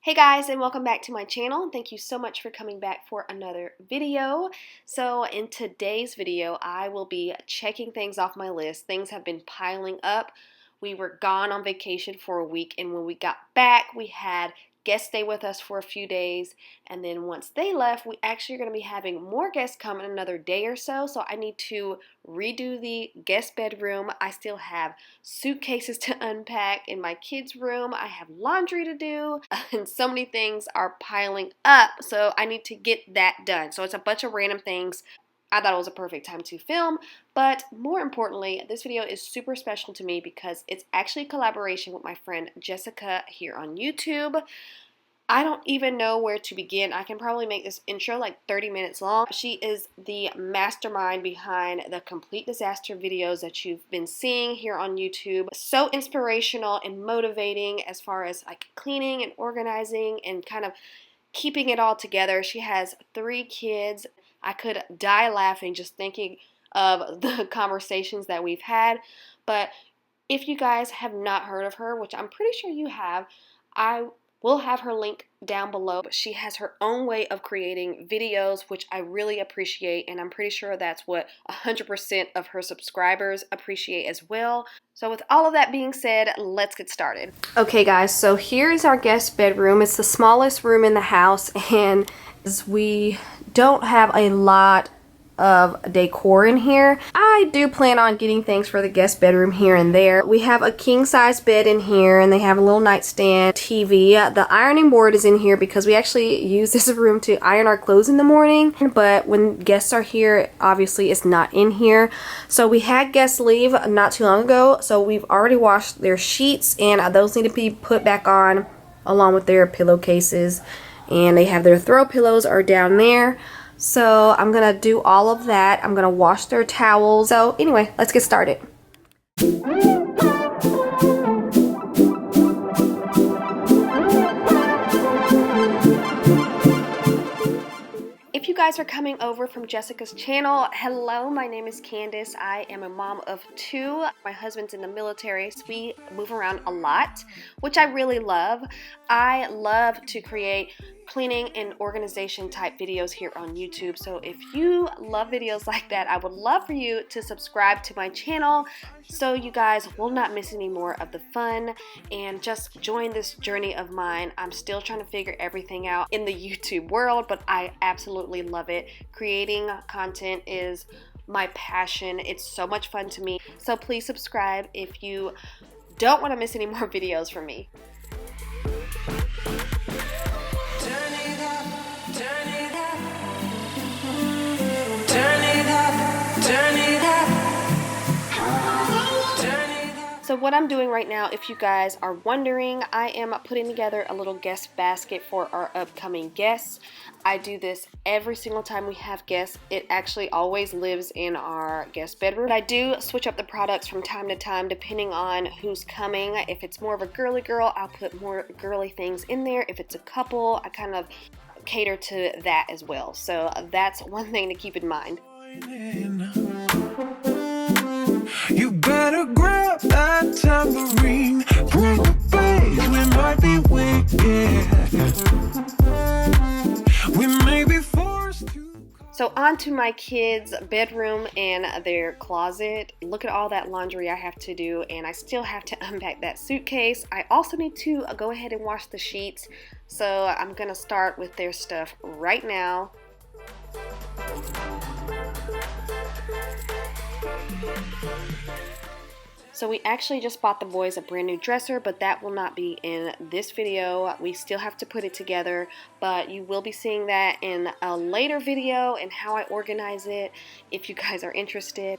Hey guys, and welcome back to my channel. Thank you so much for coming back for another video. So in today's video, I will be checking things off my list. Things have been piling up. We were gone on vacation for a week, and when we got back, we had guests stay with us for a few days, and then once they left, we actually are going to be having more guests come in another day or so. So I need to redo the guest bedroom. I still have suitcases to unpack in my kids' room. I have laundry to do, and so many things are piling up, so I need to get that done. So it's a bunch of random things. I thought it was a perfect time to film, but more importantly, this video is super special to me because it's actually a collaboration with my friend Jessica here on YouTube. I don't even know where to begin. I can probably make this intro like 30 minutes long. She is the mastermind behind the complete disaster videos that you've been seeing here on YouTube. So inspirational and motivating as far as like cleaning and organizing and kind of keeping it all together. She has 3 kids. I could die laughing just thinking of the conversations that we've had. But if you guys have not heard of her, which I'm pretty sure you have, I will have her link down below. But she has her own way of creating videos, which I really appreciate, and I'm pretty sure that's what 100% of her subscribers appreciate as well. So with all of that being said, let's get started. Okay guys, so here is our guest bedroom. It's the smallest room in the house, and we don't have a lot of decor in here. I do plan on getting things for the guest bedroom here and there. We have a king size bed in here, and they have a little nightstand, TV. The ironing board is in here because we actually use this room to iron our clothes in the morning, but when guests are here, obviously it's not in here. So we had guests leave not too long ago, so we've already washed their sheets, and those need to be put back on along with their pillowcases, and they have their throw pillows are down there. So I'm gonna do all of that. I'm gonna wash their towels. So anyway, let's get started. If you guys are coming over from Jessica's channel, hello, my name is Candis. I am a mom of 2. My husband's in the military, so we move around a lot, which I really love. I love to create cleaning and organization type videos here on YouTube. So if you love videos like that, I would love for you to subscribe to my channel so you guys will not miss any more of the fun and just join this journey of mine. I'm still trying to figure everything out in the YouTube world, but I absolutely love it. Creating content is my passion. It's so much fun to me. So please subscribe if you don't want to miss any more videos from me. So what I'm doing right now, if you guys are wondering, I am putting together a little guest basket for our upcoming guests. I do this every single time we have guests. It actually always lives in our guest bedroom. I do switch up the products from time to time depending on who's coming. If it's more of a girly girl, I'll put more girly things in there. If it's a couple, I kind of cater to that as well. So that's one thing to keep in mind. You better grab that tambourine, bring the bass, we might be wicked. We may be forced to. So on to my kids' bedroom and their closet. Look at all that laundry I have to do, and I still have to unpack that suitcase. I also need to go ahead and wash the sheets, so I'm gonna start with their stuff right now. So we actually just bought the boys a brand new dresser, but that will not be in this video. We still have to put it together, but you will be seeing that in a later video and how I organize it if you guys are interested.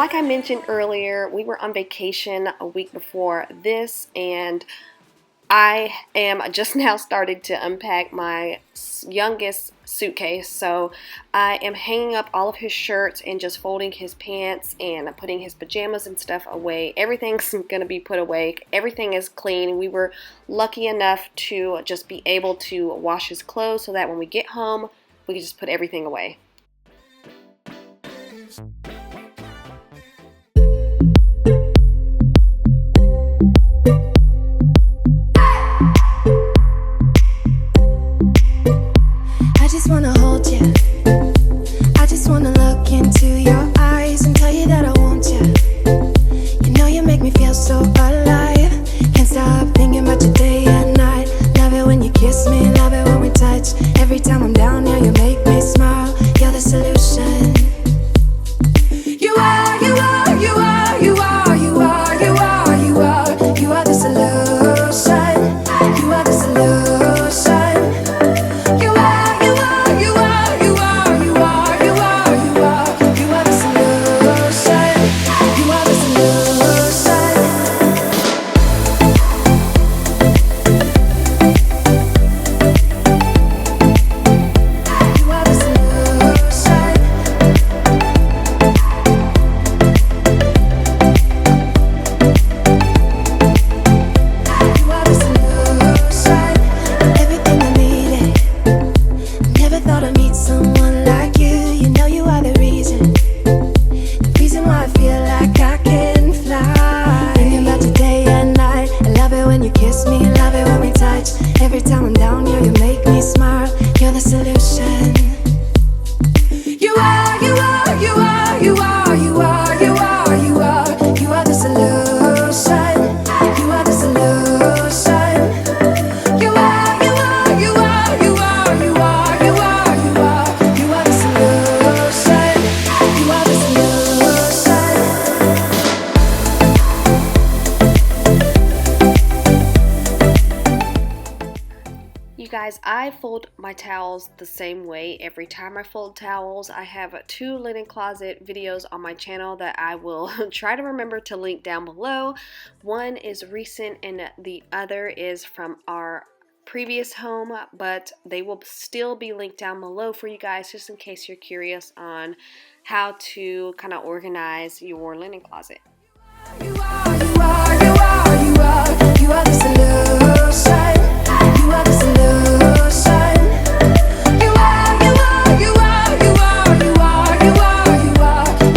like I mentioned earlier, we were on vacation a week before this, and I am just now started to unpack my youngest suitcase. So I am hanging up all of his shirts and just folding his pants and putting his pajamas and stuff away. Everything's going to be put away. Everything is clean. We were lucky enough to just be able to wash his clothes so that when we get home, we can just put everything away. Guys, I fold my towels the same way every time I fold towels. I have 2 linen closet videos on my channel that I will try to remember to link down below. One is recent and the other is from our previous home, but they will still be linked down below for you guys just in case you're curious on how to kind of organize your linen closet. You are the solution. You are the solution. You are the solution.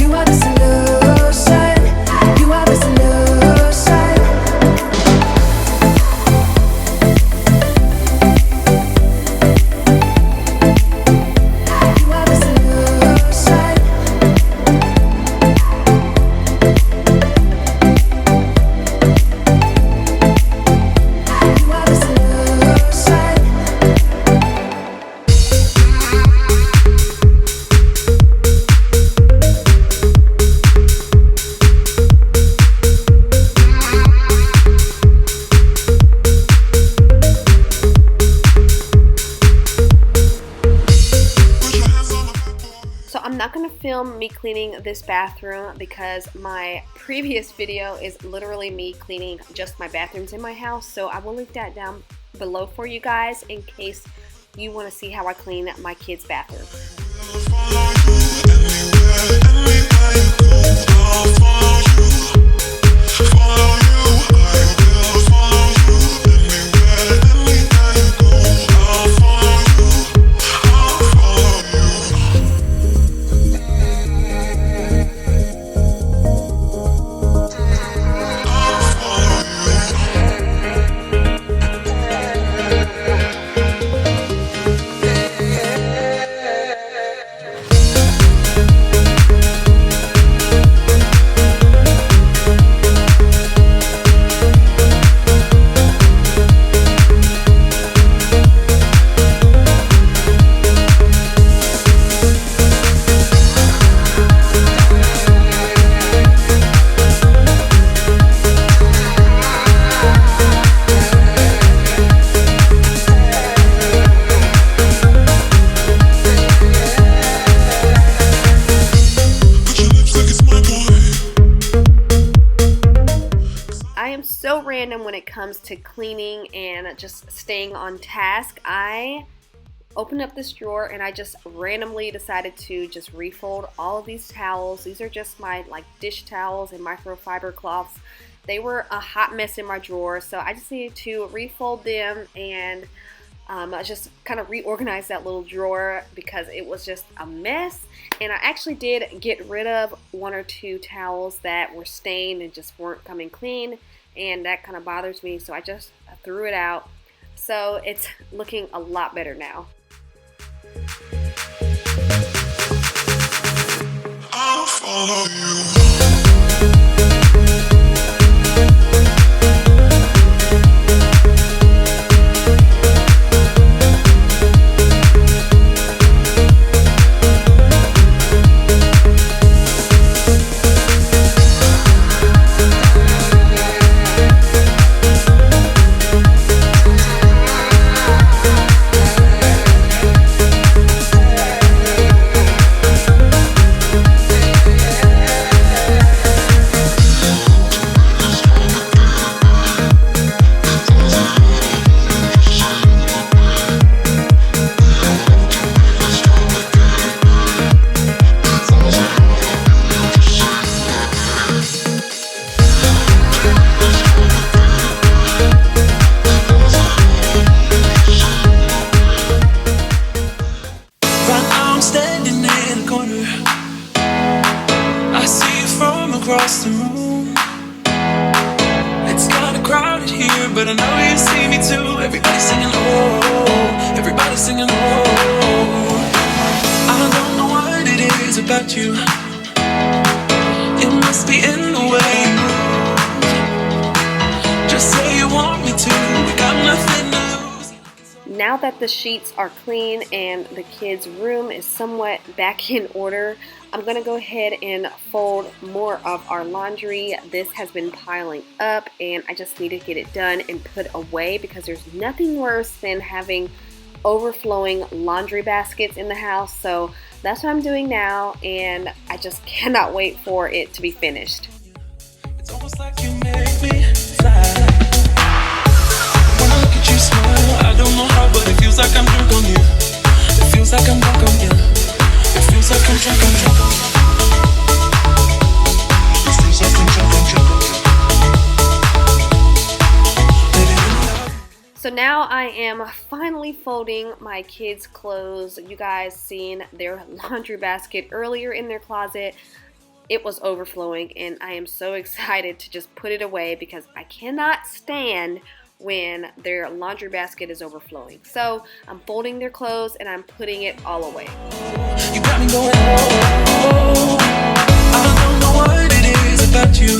You are the solution. You are the solution. I'm not going to film me cleaning this bathroom because my previous video is literally me cleaning just my bathrooms in my house, so I will link that down below for you guys in case you want to see how I clean my kids' bathroom. I am so random when it comes to cleaning and just staying on task. I opened up this drawer and I just randomly decided to just refold all of these towels. These are just my dish towels and microfiber cloths. They were a hot mess in my drawer, so I just needed to refold them and I just kind of reorganized that little drawer because it was just a mess. And I actually did get rid of 1 or 2 towels that were stained and just weren't coming clean, and that kind of bothers me, so I just threw it out. So it's looking a lot better now. I'll follow you. Across the room, it's kinda crowded here, but I know you see me too. Everybody's singing oh, everybody's singing oh. I don't know what it is about you. It must be in the way you move. Just say you want me to. We got nothing to lose. Now that the sheets are clean and the kids' room is somewhat back in order, I'm going to go ahead and fold more of our laundry. This has been piling up and I just need to get it done and put away because there's nothing worse than having overflowing laundry baskets in the house. So that's what I'm doing now, and I just cannot wait for it to be finished. It's almost like you make me fly. When I look at you smile, I don't know how, but it feels like I'm drunk on you. It feels like I'm drunk on you. It feels like I'm drunk, I'm drunk. It feels like I'm drunk, I'm drunk. So now I am finally folding my kids' clothes. You guys seen their laundry basket earlier in their closet. It was overflowing and I am so excited to just put it away because I cannot stand when their laundry basket is overflowing. So I'm folding their clothes and I'm putting it all away. You got me going oh, I don't know what it is about you.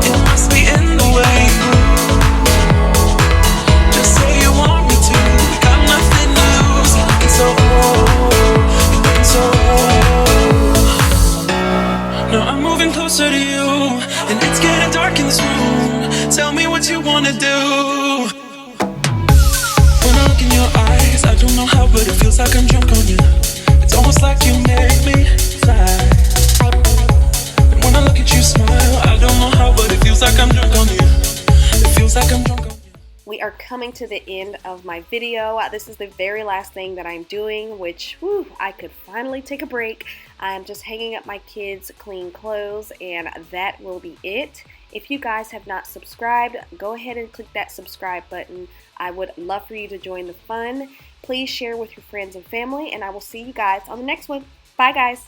It must be in the way you move. Just say you want me to. We got nothing to lose. You're looking so you're looking so now I'm moving closer to you, and it's getting dark in this room. Tell me what you wanna do. When I look in your eyes, I don't know how, but it feels like I'm drunk on you. It's almost like you make me fly. And when I look at you smile, I don't know how, but it feels like I'm drunk on you. It feels like I'm drunk on you. We are coming to the end of my video. This is the very last thing that I'm doing, which I could finally take a break. I'm just hanging up my kids' clean clothes, and that will be it. If you guys have not subscribed, go ahead and click that subscribe button. I would love for you to join the fun. Please share with your friends and family, and I will see you guys on the next one. Bye, guys.